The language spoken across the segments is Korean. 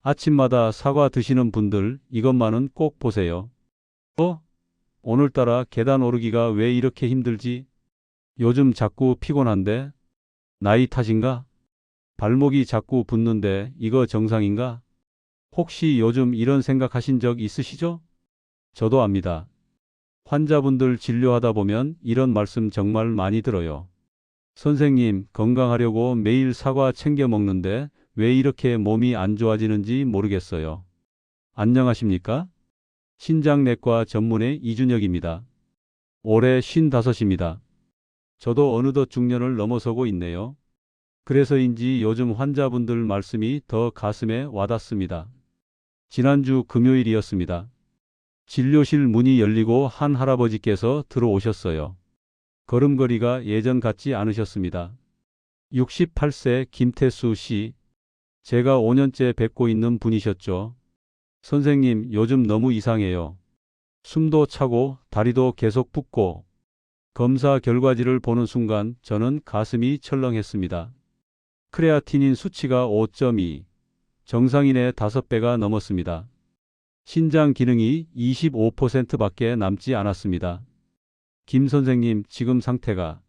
아침마다 사과 드시는 분들 이것만은 꼭 보세요. 오늘따라 계단 오르기가 왜 이렇게 힘들지? 요즘 자꾸 피곤한데? 나이 탓인가? 발목이 자꾸 붓는데 이거 정상인가? 혹시 요즘 이런 생각하신 적 있으시죠? 저도 압니다. 환자분들 진료하다 보면 이런 말씀 정말 많이 들어요. 선생님, 건강하려고 매일 사과 챙겨 먹는데 왜 이렇게 몸이 안 좋아지는지 모르겠어요. 안녕하십니까? 신장내과 전문의 이준혁입니다. 올해 55입니다. 저도 어느덧 중년을 넘어서고 있네요. 그래서인지 요즘 환자분들 말씀이 더 가슴에 와닿습니다. 지난주 금요일이었습니다. 진료실 문이 열리고 한 할아버지께서 들어오셨어요. 걸음걸이가 예전 같지 않으셨습니다. 68세 김태수 씨, 제가 5년째 뵙고 있는 분이셨죠. 선생님, 요즘 너무 이상해요. 숨도 차고 다리도 계속 붓고 검사 결과지를 보는 순간 저는 가슴이 철렁했습니다. 크레아티닌 수치가 5.2, 정상인의 5배가 넘었습니다. 신장 기능이 25%밖에 남지 않았습니다. 김 선생님, 지금 상태가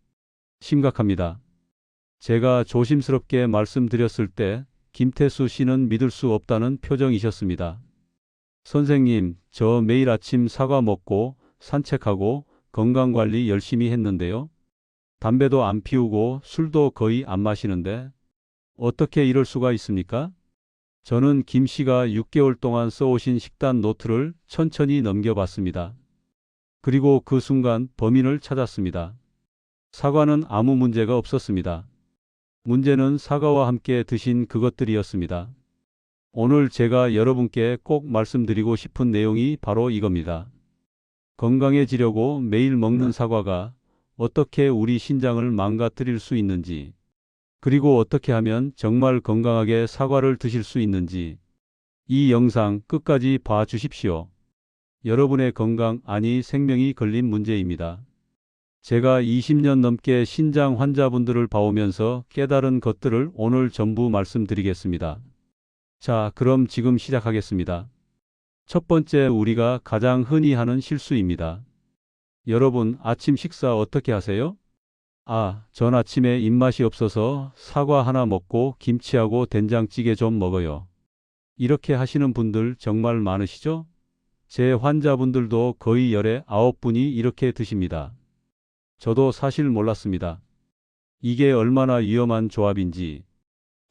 심각합니다. 제가 조심스럽게 말씀드렸을 때 김태수 씨는 믿을 수 없다는 표정이셨습니다. 선생님, 저 매일 아침 사과 먹고 산책하고 건강관리 열심히 했는데요. 담배도 안 피우고 술도 거의 안 마시는데 어떻게 이럴 수가 있습니까? 저는 김 씨가 6개월 동안 써오신 식단 노트를 천천히 넘겨봤습니다. 그리고 그 순간 범인을 찾았습니다. 사과는 아무 문제가 없었습니다. 문제는 사과와 함께 드신 그것들이었습니다. 오늘 제가 여러분께 꼭 말씀드리고 싶은 내용이 바로 이겁니다. 건강해지려고 매일 먹는 사과가 어떻게 우리 신장을 망가뜨릴 수 있는지, 그리고 어떻게 하면 정말 건강하게 사과를 드실 수 있는지 이 영상 끝까지 봐주십시오. 여러분의 건강, 아니 생명이 걸린 문제입니다. 제가 20년 넘게 신장 환자분들을 봐오면서 깨달은 것들을 오늘 전부 말씀드리겠습니다. 자, 그럼 지금 시작하겠습니다. 첫 번째, 우리가 가장 흔히 하는 실수입니다. 여러분, 아침 식사 어떻게 하세요? 전 아침에 입맛이 없어서 사과 하나 먹고 김치하고 된장찌개 좀 먹어요. 이렇게 하시는 분들 정말 많으시죠? 제 환자분들도 거의 열에 9분이 이렇게 드십니다. 저도 사실 몰랐습니다. 이게 얼마나 위험한 조합인지.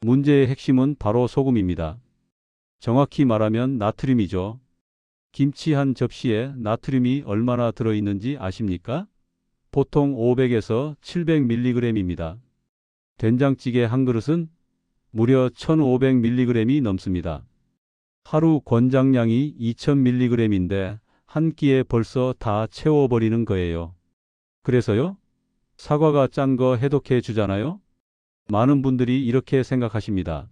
문제의 핵심은 바로 소금입니다. 정확히 말하면 나트륨이죠. 김치 한 접시에 나트륨이 얼마나 들어있는지 아십니까? 보통 500에서 700mg입니다. 된장찌개 한 그릇은 무려 1500mg이 넘습니다. 하루 권장량이 2000mg인데 한 끼에 벌써 다 채워버리는 거예요. 그래서요? 사과가 짠 거 해독해 주잖아요? 많은 분들이 이렇게 생각하십니다.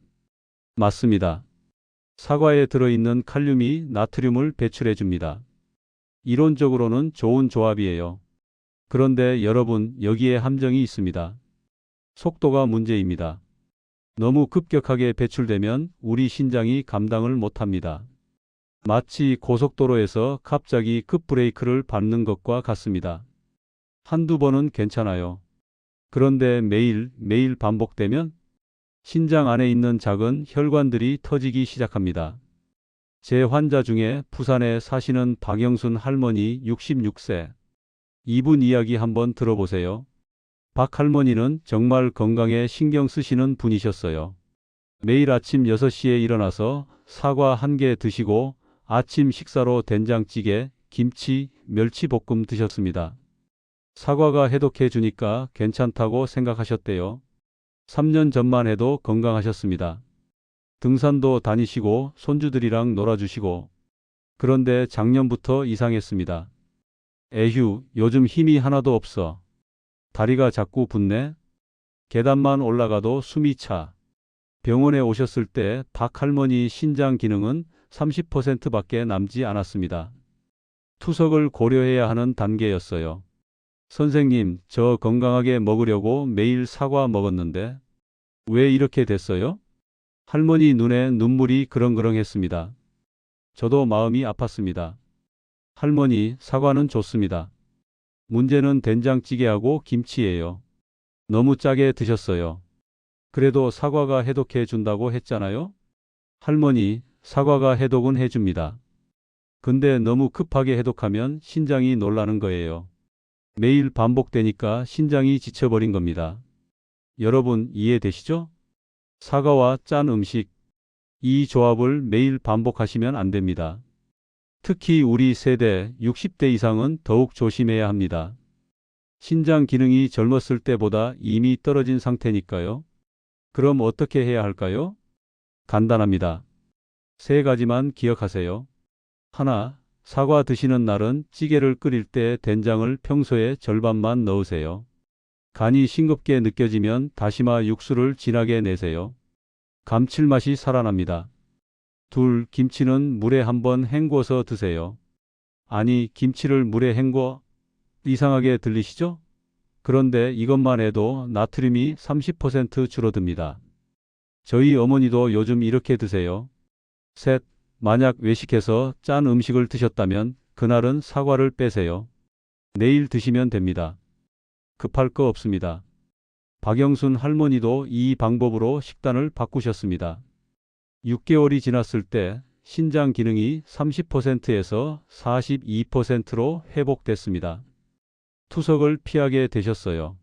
맞습니다. 사과에 들어있는 칼륨이 나트륨을 배출해 줍니다. 이론적으로는 좋은 조합이에요. 그런데 여러분, 여기에 함정이 있습니다. 속도가 문제입니다. 너무 급격하게 배출되면 우리 신장이 감당을 못합니다. 마치 고속도로에서 갑자기 급브레이크를 밟는 것과 같습니다. 한두 번은 괜찮아요. 그런데 매일 반복되면 신장 안에 있는 작은 혈관들이 터지기 시작합니다. 제 환자 중에 부산에 사시는 박영순 할머니 66세. 이분 이야기 한번 들어보세요. 박 할머니는 정말 건강에 신경 쓰시는 분이셨어요. 매일 아침 6시에 일어나서 사과 한 개 드시고 아침 식사로 된장찌개, 김치, 멸치볶음 드셨습니다. 사과가 해독해 주니까 괜찮다고 생각하셨대요. 3년 전만 해도 건강하셨습니다. 등산도 다니시고 손주들이랑 놀아주시고. 그런데 작년부터 이상했습니다. 에휴, 요즘 힘이 하나도 없어. 다리가 자꾸 붓네. 계단만 올라가도 숨이 차. 병원에 오셨을 때 박 할머니 신장 기능은 30%밖에 남지 않았습니다. 투석을 고려해야 하는 단계였어요. 선생님, 저 건강하게 먹으려고 매일 사과 먹었는데 왜 이렇게 됐어요? 할머니 눈에 눈물이 그렁그렁했습니다. 저도 마음이 아팠습니다. 할머니, 사과는 좋습니다. 문제는 된장찌개하고 김치예요. 너무 짜게 드셨어요. 그래도 사과가 해독해 준다고 했잖아요? 할머니, 사과가 해독은 해줍니다. 근데 너무 급하게 해독하면 신장이 놀라는 거예요. 매일 반복되니까 신장이 지쳐버린 겁니다. 여러분 이해되시죠? 사과와 짠 음식, 이 조합을 매일 반복하시면 안 됩니다. 특히 우리 세대 60대 이상은 더욱 조심해야 합니다. 신장 기능이 젊었을 때보다 이미 떨어진 상태니까요. 그럼 어떻게 해야 할까요? 간단합니다. 세 가지만 기억하세요. 하나, 사과 드시는 날은 찌개를 끓일 때 된장을 평소의 절반만 넣으세요. 간이 싱겁게 느껴지면 다시마 육수를 진하게 내세요. 감칠맛이 살아납니다. 둘, 김치는 물에 한번 헹궈서 드세요. 아니, 김치를 물에 헹궈? 이상하게 들리시죠? 그런데 이것만 해도 나트륨이 30% 줄어듭니다. 저희 어머니도 요즘 이렇게 드세요. 셋, 만약 외식해서 짠 음식을 드셨다면 그날은 사과를 빼세요. 내일 드시면 됩니다. 급할 거 없습니다. 박영순 할머니도 이 방법으로 식단을 바꾸셨습니다. 6개월이 지났을 때 신장 기능이 30%에서 42%로 회복됐습니다. 투석을 피하게 되셨어요.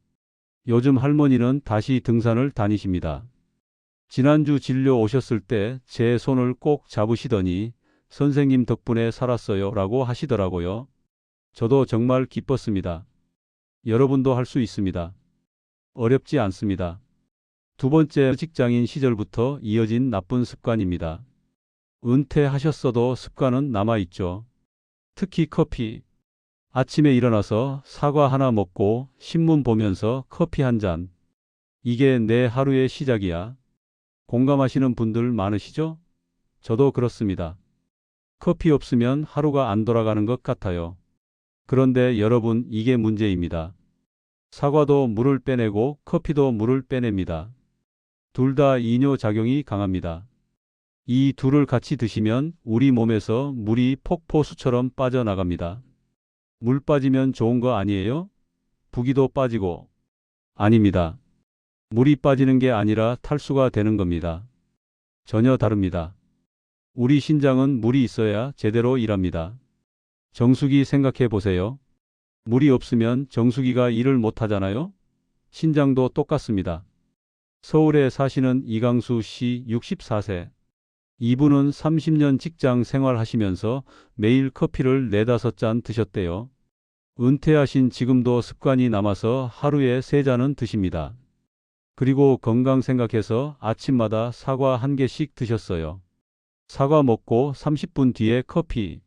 요즘 할머니는 다시 등산을 다니십니다. 지난주 진료 오셨을 때 제 손을 꼭 잡으시더니 선생님 덕분에 살았어요 라고 하시더라고요. 저도 정말 기뻤습니다. 여러분도 할 수 있습니다. 어렵지 않습니다. 두 번째, 직장인 시절부터 이어진 나쁜 습관입니다. 은퇴하셨어도 습관은 남아있죠. 특히 커피. 아침에 일어나서 사과 하나 먹고 신문 보면서 커피 한 잔. 이게 내 하루의 시작이야. 공감하시는 분들 많으시죠? 저도 그렇습니다. 커피 없으면 하루가 안 돌아가는 것 같아요. 그런데 여러분, 이게 문제입니다. 사과도 물을 빼내고 커피도 물을 빼냅니다. 둘 다 이뇨작용이 강합니다. 이 둘을 같이 드시면 우리 몸에서 물이 폭포수처럼 빠져나갑니다. 물 빠지면 좋은 거 아니에요? 부기도 빠지고. 아닙니다. 물이 빠지는 게 아니라 탈수가 되는 겁니다. 전혀 다릅니다. 우리 신장은 물이 있어야 제대로 일합니다. 정수기 생각해 보세요. 물이 없으면 정수기가 일을 못 하잖아요? 신장도 똑같습니다. 서울에 사시는 이강수 씨 64세. 이분은 30년 직장 생활하시면서 매일 커피를 4-5잔 드셨대요. 은퇴하신 지금도 습관이 남아서 하루에 3잔은 드십니다. 그리고 건강 생각해서 아침마다 사과 1개씩 드셨어요. 사과 먹고 30분 뒤에 커피.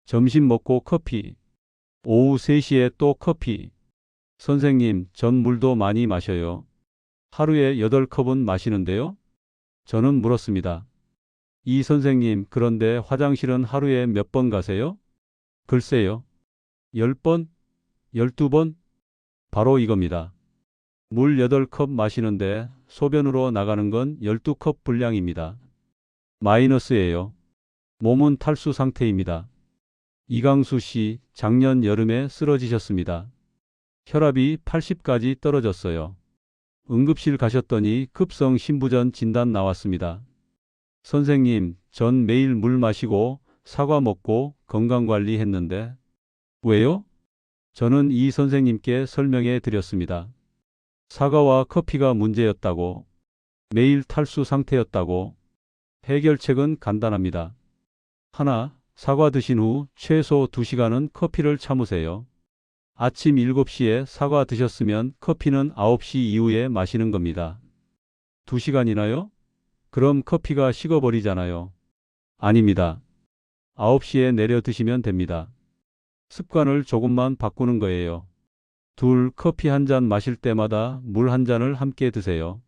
점심 먹고 커피. 오후 3시에 또 커피. 선생님, 전 물도 많이 마셔요. 하루에 8컵은 마시는데요? 저는 물었습니다. 이 선생님, 그런데 화장실은 하루에 몇 번 가세요? 글쎄요. 10번? 12번? 바로 이겁니다. 물 8컵 마시는데 소변으로 나가는 건 12컵 분량입니다. 마이너스예요. 몸은 탈수 상태입니다. 이강수 씨, 작년 여름에 쓰러지셨습니다. 혈압이 80까지 떨어졌어요. 응급실 가셨더니 급성 심부전 진단 나왔습니다. 선생님, 전 매일 물 마시고 사과 먹고 건강관리 했는데. 왜요? 저는 이 선생님께 설명해 드렸습니다. 사과와 커피가 문제였다고. 매일 탈수 상태였다고. 해결책은 간단합니다. 하나, 사과 드신 후 최소 2시간은 커피를 참으세요. 아침 7시에 사과 드셨으면 커피는 9시 이후에 마시는 겁니다. 2시간이나요? 그럼 커피가 식어버리잖아요. 아닙니다. 9시에 내려 드시면 됩니다. 습관을 조금만 바꾸는 거예요. 둘, 커피 한 잔 마실 때마다 물 한 잔을 함께 드세요.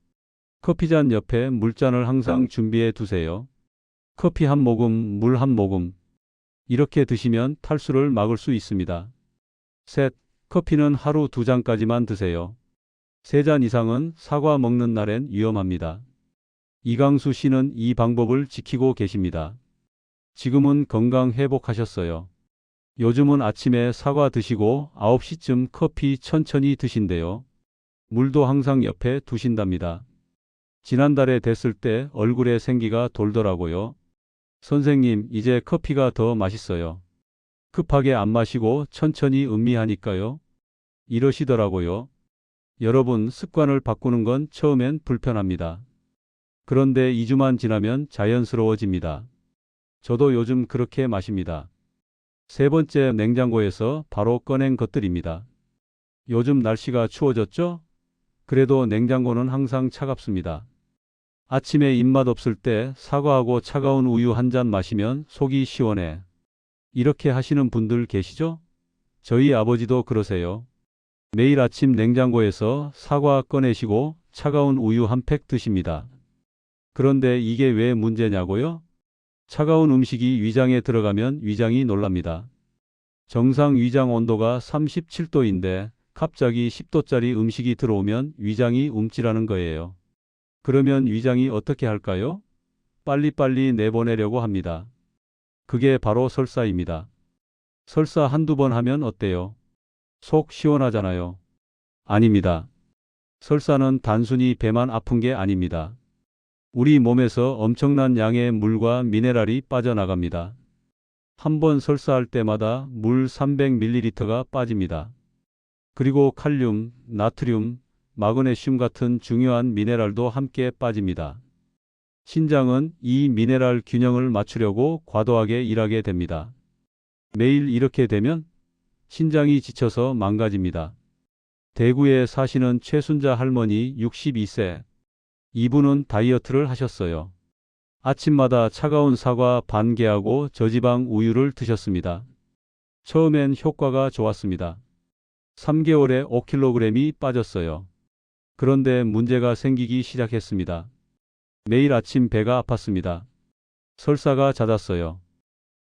커피잔 옆에 물잔을 항상 준비해 두세요. 커피 한 모금, 물 한 모금. 이렇게 드시면 탈수를 막을 수 있습니다. 셋, 커피는 하루 2잔까지만 드세요. 3잔 이상은 사과 먹는 날엔 위험합니다. 이강수 씨는 이 방법을 지키고 계십니다. 지금은 건강 회복하셨어요. 요즘은 아침에 사과 드시고 9시쯤 커피 천천히 드신대요. 물도 항상 옆에 두신답니다. 지난달에 됐을 때 얼굴에 생기가 돌더라고요. 선생님, 이제 커피가 더 맛있어요. 급하게 안 마시고 천천히 음미하니까요. 이러시더라고요. 여러분, 습관을 바꾸는 건 처음엔 불편합니다. 그런데 2주만 지나면 자연스러워집니다. 저도 요즘 그렇게 마십니다. 세 번째, 냉장고에서 바로 꺼낸 것들입니다. 요즘 날씨가 추워졌죠? 그래도 냉장고는 항상 차갑습니다. 아침에 입맛 없을 때 사과하고 차가운 우유 한 잔 마시면 속이 시원해. 이렇게 하시는 분들 계시죠? 저희 아버지도 그러세요. 매일 아침 냉장고에서 사과 꺼내시고 차가운 우유 한 팩 드십니다. 그런데 이게 왜 문제냐고요? 차가운 음식이 위장에 들어가면 위장이 놀랍니다. 정상 위장 온도가 37도인데 갑자기 10도짜리 음식이 들어오면 위장이 움찔하는 거예요. 그러면 위장이 어떻게 할까요? 빨리빨리 내보내려고 합니다. 그게 바로 설사입니다. 설사 한두 번 하면 어때요? 속 시원하잖아요. 아닙니다. 설사는 단순히 배만 아픈 게 아닙니다. 우리 몸에서 엄청난 양의 물과 미네랄이 빠져나갑니다. 한 번 설사할 때마다 물 300ml가 빠집니다. 그리고 칼륨, 나트륨, 마그네슘 같은 중요한 미네랄도 함께 빠집니다. 신장은 이 미네랄 균형을 맞추려고 과도하게 일하게 됩니다. 매일 이렇게 되면 신장이 지쳐서 망가집니다. 대구에 사시는 최순자 할머니 62세. 이분은 다이어트를 하셨어요. 아침마다 차가운 사과 반 개하고 저지방 우유를 드셨습니다. 처음엔 효과가 좋았습니다. 3개월에 5kg이 빠졌어요. 그런데 문제가 생기기 시작했습니다. 매일 아침 배가 아팠습니다. 설사가 잦았어요.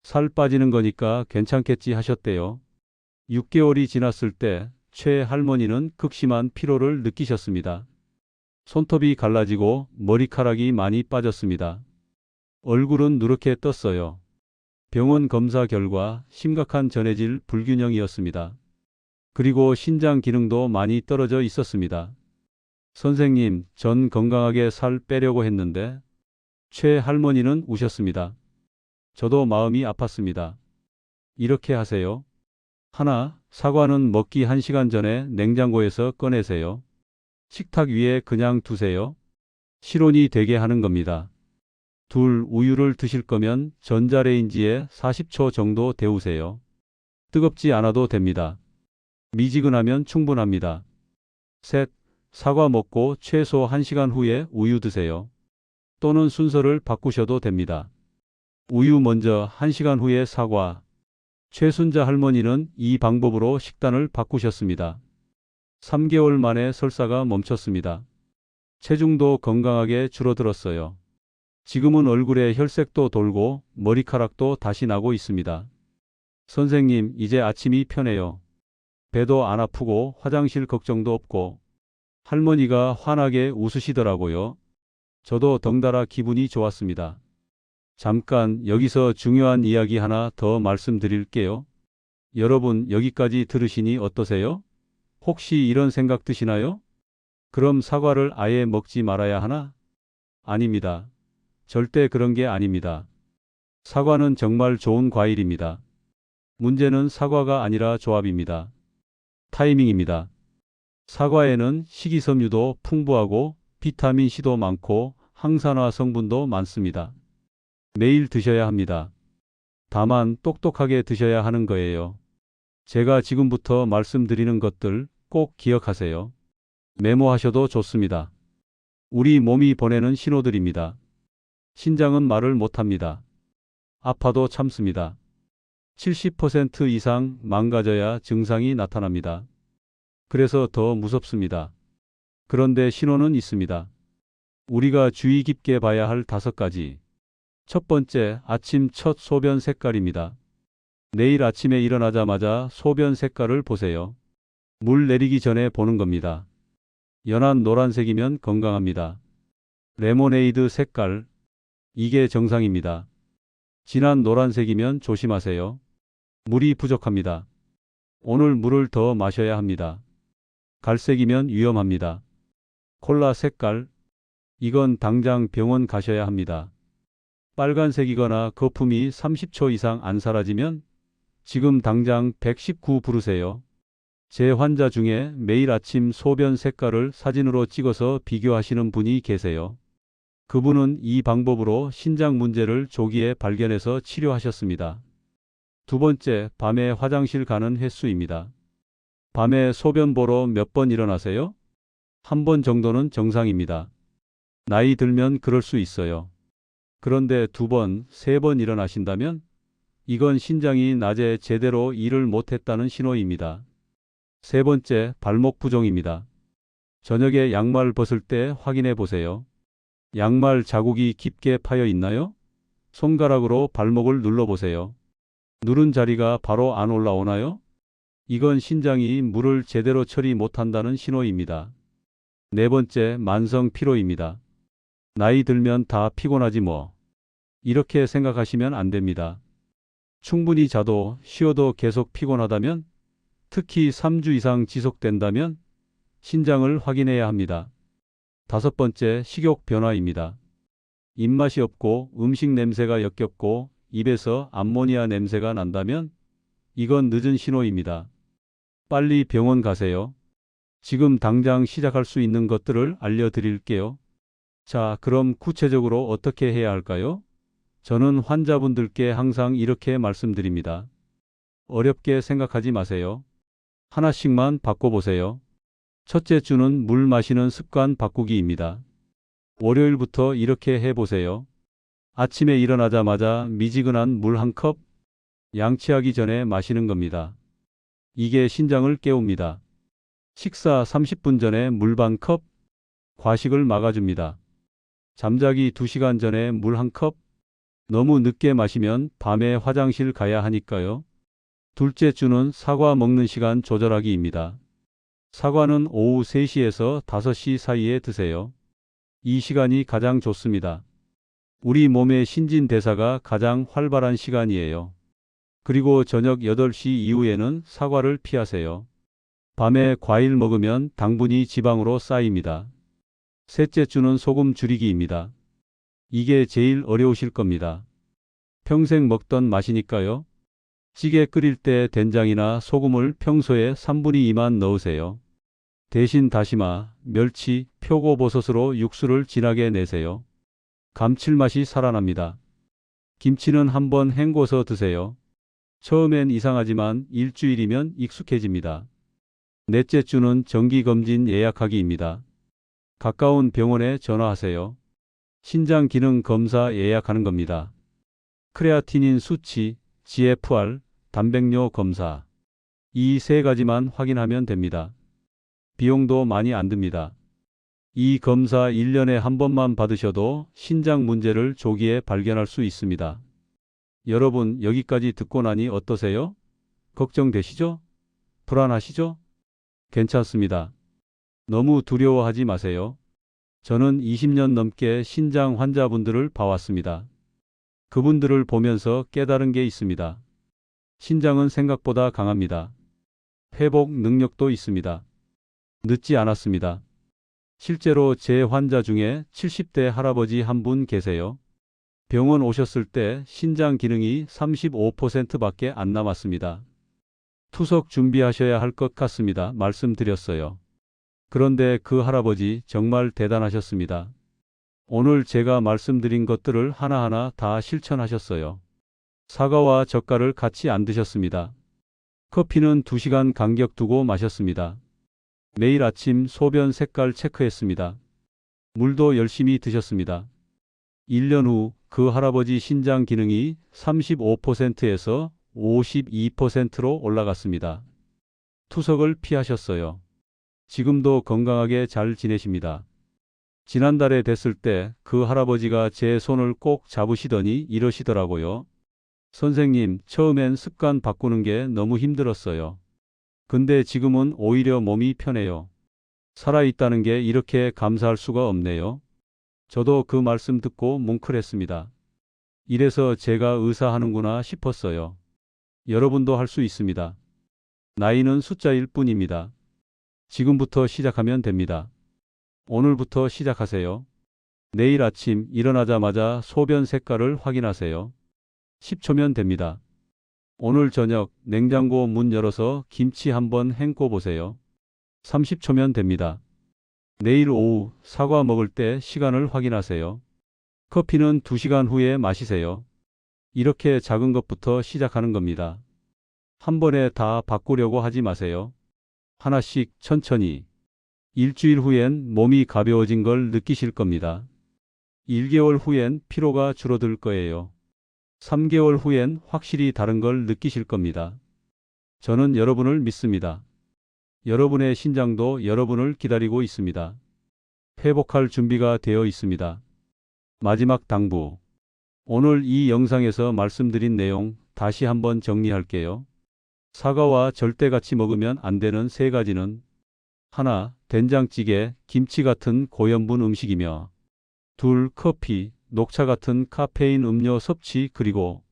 살 빠지는 거니까 괜찮겠지 하셨대요. 6개월이 지났을 때 최 할머니는 극심한 피로를 느끼셨습니다. 손톱이 갈라지고 머리카락이 많이 빠졌습니다. 얼굴은 누렇게 떴어요. 병원 검사 결과 심각한 전해질 불균형이었습니다. 그리고 신장 기능도 많이 떨어져 있었습니다. 선생님, 전 건강하게 살 빼려고 했는데 최 할머니는 우셨습니다. 저도 마음이 아팠습니다. 이렇게 하세요. 하나, 사과는 먹기 1시간 전에 냉장고에서 꺼내세요. 식탁 위에 그냥 두세요. 실온이 되게 하는 겁니다. 둘, 우유를 드실 거면 전자레인지에 40초 정도 데우세요. 뜨겁지 않아도 됩니다. 미지근하면 충분합니다. 셋, 사과 먹고 최소 1시간 후에 우유 드세요. 또는 순서를 바꾸셔도 됩니다. 우유 먼저 1시간 후에 사과. 최순자 할머니는 이 방법으로 식단을 바꾸셨습니다. 3개월 만에 설사가 멈췄습니다. 체중도 건강하게 줄어들었어요. 지금은 얼굴에 혈색도 돌고 머리카락도 다시 나고 있습니다. 선생님, 이제 아침이 편해요. 배도 안 아프고 화장실 걱정도 없고. 할머니가 환하게 웃으시더라고요. 저도 덩달아 기분이 좋았습니다. 잠깐 여기서 중요한 이야기 하나 더 말씀드릴게요. 여러분, 여기까지 들으시니 어떠세요? 혹시 이런 생각 드시나요? 그럼 사과를 아예 먹지 말아야 하나? 아닙니다. 절대 그런 게 아닙니다. 사과는 정말 좋은 과일입니다. 문제는 사과가 아니라 조합입니다. 타이밍입니다. 사과에는 식이섬유도 풍부하고 비타민C도 많고 항산화 성분도 많습니다. 매일 드셔야 합니다. 다만 똑똑하게 드셔야 하는 거예요. 제가 지금부터 말씀드리는 것들 꼭 기억하세요. 메모하셔도 좋습니다. 우리 몸이 보내는 신호들입니다. 신장은 말을 못합니다. 아파도 참습니다. 70% 이상 망가져야 증상이 나타납니다. 그래서 더 무섭습니다. 그런데 신호는 있습니다. 우리가 주의 깊게 봐야 할 5가지. 첫 번째, 아침 첫 소변 색깔입니다. 내일 아침에 일어나자마자 소변 색깔을 보세요. 물 내리기 전에 보는 겁니다. 연한 노란색이면 건강합니다. 레모네이드 색깔. 이게 정상입니다. 진한 노란색이면 조심하세요. 물이 부족합니다. 오늘 물을 더 마셔야 합니다. 갈색이면 위험합니다. 콜라 색깔. 이건 당장 병원 가셔야 합니다. 빨간색이거나 거품이 30초 이상 안 사라지면 지금 당장 119 부르세요. 제 환자 중에 매일 아침 소변 색깔을 사진으로 찍어서 비교하시는 분이 계세요. 그분은 이 방법으로 신장 문제를 조기에 발견해서 치료하셨습니다. 두 번째, 밤에 화장실 가는 횟수입니다. 밤에 소변 보러 몇 번 일어나세요? 한 번 정도는 정상입니다. 나이 들면 그럴 수 있어요. 그런데 두 번, 세 번 일어나신다면 이건 신장이 낮에 제대로 일을 못했다는 신호입니다. 세 번째, 발목 부종입니다. 저녁에 양말 벗을 때 확인해 보세요. 양말 자국이 깊게 파여 있나요? 손가락으로 발목을 눌러보세요. 누른 자리가 바로 안 올라오나요? 이건 신장이 물을 제대로 처리 못한다는 신호입니다. 네 번째, 만성 피로입니다. 나이 들면 다 피곤하지 뭐. 이렇게 생각하시면 안 됩니다. 충분히 자도 쉬어도 계속 피곤하다면, 특히 3주 이상 지속된다면 신장을 확인해야 합니다. 다섯 번째, 식욕 변화입니다. 입맛이 없고 음식 냄새가 역겹고 입에서 암모니아 냄새가 난다면 이건 늦은 신호입니다. 빨리 병원 가세요. 지금 당장 시작할 수 있는 것들을 알려드릴게요. 자, 그럼 구체적으로 어떻게 해야 할까요? 저는 환자분들께 항상 이렇게 말씀드립니다. 어렵게 생각하지 마세요. 하나씩만 바꿔보세요. 첫째 주는 물 마시는 습관 바꾸기입니다. 월요일부터 이렇게 해보세요. 아침에 일어나자마자 미지근한 물 한 컵, 양치하기 전에 마시는 겁니다. 이게 신장을 깨웁니다. 식사 30분 전에 물 반 컵, 과식을 막아줍니다. 잠자기 2시간 전에 물 한 컵, 너무 늦게 마시면 밤에 화장실 가야 하니까요. 둘째 주는 사과 먹는 시간 조절하기입니다. 사과는 오후 3시에서 5시 사이에 드세요. 이 시간이 가장 좋습니다. 우리 몸의 신진대사가 가장 활발한 시간이에요. 그리고 저녁 8시 이후에는 사과를 피하세요. 밤에 과일 먹으면 당분이 지방으로 쌓입니다. 셋째 주는 소금 줄이기입니다. 이게 제일 어려우실 겁니다. 평생 먹던 맛이니까요. 찌개 끓일 때 된장이나 소금을 평소에 3분의 2만 넣으세요. 대신 다시마, 멸치, 표고버섯으로 육수를 진하게 내세요. 감칠맛이 살아납니다. 김치는 한번 헹궈서 드세요. 처음엔 이상하지만 일주일이면 익숙해집니다. 넷째 주는 정기검진 예약하기입니다. 가까운 병원에 전화하세요. 신장 기능 검사 예약하는 겁니다. 크레아티닌 수치, GFR, 단백뇨 검사. 이 세 가지만 확인하면 됩니다. 비용도 많이 안 듭니다. 이 검사 1년에 한 번만 받으셔도 신장 문제를 조기에 발견할 수 있습니다. 여러분, 여기까지 듣고 나니 어떠세요? 걱정되시죠? 불안하시죠? 괜찮습니다. 너무 두려워하지 마세요. 저는 20년 넘게 신장 환자분들을 봐왔습니다. 그분들을 보면서 깨달은 게 있습니다. 신장은 생각보다 강합니다. 회복 능력도 있습니다. 늦지 않았습니다. 실제로 제 환자 중에 70대 할아버지 한 분 계세요. 병원 오셨을 때 신장 기능이 35%밖에 안 남았습니다. 투석 준비하셔야 할 것 같습니다. 말씀드렸어요. 그런데 그 할아버지 정말 대단하셨습니다. 오늘 제가 말씀드린 것들을 하나하나 다 실천하셨어요. 사과와 젓갈을 같이 안 드셨습니다. 커피는 2시간 간격 두고 마셨습니다. 매일 아침 소변 색깔 체크했습니다. 물도 열심히 드셨습니다. 1년 후 그 할아버지 신장 기능이 35%에서 52%로 올라갔습니다. 투석을 피하셨어요. 지금도 건강하게 잘 지내십니다. 지난달에 뵀을 때 그 할아버지가 제 손을 꼭 잡으시더니 이러시더라고요. 선생님, 처음엔 습관 바꾸는 게 너무 힘들었어요. 근데 지금은 오히려 몸이 편해요. 살아있다는 게 이렇게 감사할 수가 없네요. 저도 그 말씀 듣고 뭉클했습니다. 이래서 제가 의사하는구나 싶었어요. 여러분도 할 수 있습니다. 나이는 숫자일 뿐입니다. 지금부터 시작하면 됩니다. 오늘부터 시작하세요. 내일 아침 일어나자마자 소변 색깔을 확인하세요. 10초면 됩니다. 오늘 저녁 냉장고 문 열어서 김치 한번 헹궈 보세요. 30초면 됩니다. 내일 오후 사과 먹을 때 시간을 확인하세요. 커피는 2시간 후에 마시세요. 이렇게 작은 것부터 시작하는 겁니다. 한 번에 다 바꾸려고 하지 마세요. 하나씩 천천히. 일주일 후엔 몸이 가벼워진 걸 느끼실 겁니다. 1개월 후엔 피로가 줄어들 거예요. 3개월 후엔 확실히 다른 걸 느끼실 겁니다. 저는 여러분을 믿습니다. 여러분의 신장도 여러분을 기다리고 있습니다. 회복할 준비가 되어 있습니다. 마지막 당부. 오늘 이 영상에서 말씀드린 내용 다시 한번 정리할게요. 사과와 절대 같이 먹으면 안 되는 3가지는 하나, 된장찌개, 김치 같은 고염분 음식이며 둘, 커피, 녹차 같은 카페인 음료 섭취 그리고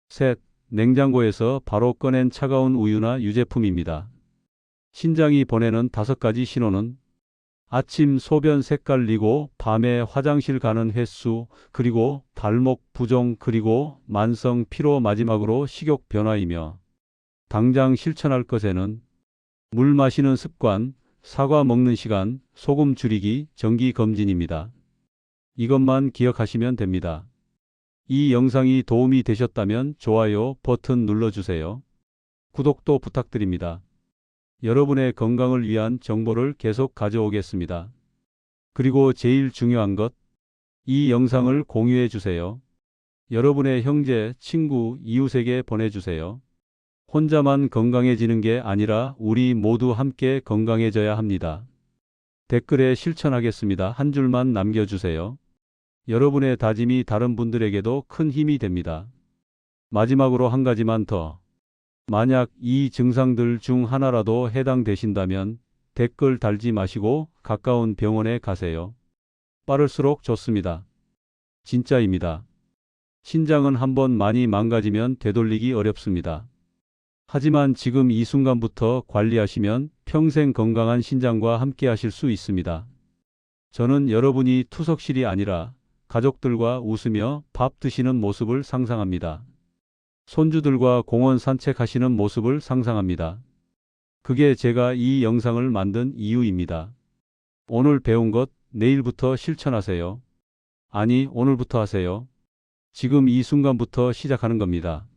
셋, 냉장고에서 바로 꺼낸 차가운 우유나 유제품입니다. 신장이 보내는 5가지 신호는 아침 소변 색깔리고 밤에 화장실 가는 횟수 그리고 발목 부종 그리고 만성 피로 마지막으로 식욕 변화이며 당장 실천할 것에는 물 마시는 습관, 사과 먹는 시간, 소금 줄이기, 정기 검진입니다. 이것만 기억하시면 됩니다. 이 영상이 도움이 되셨다면 좋아요 버튼 눌러주세요. 구독도 부탁드립니다. 여러분의 건강을 위한 정보를 계속 가져오겠습니다. 그리고 제일 중요한 것, 이 영상을 공유해 주세요. 여러분의 형제, 친구, 이웃에게 보내주세요. 혼자만 건강해지는 게 아니라 우리 모두 함께 건강해져야 합니다. 댓글에 실천하겠습니다. 한 줄만 남겨주세요. 여러분의 다짐이 다른 분들에게도 큰 힘이 됩니다. 마지막으로 한 가지만 더. 만약 이 증상들 중 하나라도 해당되신다면 댓글 달지 마시고 가까운 병원에 가세요. 빠를수록 좋습니다. 진짜입니다. 신장은 한번 많이 망가지면 되돌리기 어렵습니다. 하지만 지금 이 순간부터 관리하시면 평생 건강한 신장과 함께 하실 수 있습니다. 저는 여러분이 투석실이 아니라 가족들과 웃으며 밥 드시는 모습을 상상합니다. 손주들과 공원 산책하시는 모습을 상상합니다. 그게 제가 이 영상을 만든 이유입니다. 오늘 배운 것 내일부터 실천하세요. 아니, 오늘부터 하세요. 지금 이 순간부터 시작하는 겁니다.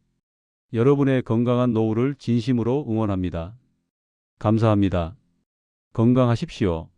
여러분의 건강한 노후를 진심으로 응원합니다. 감사합니다. 건강하십시오.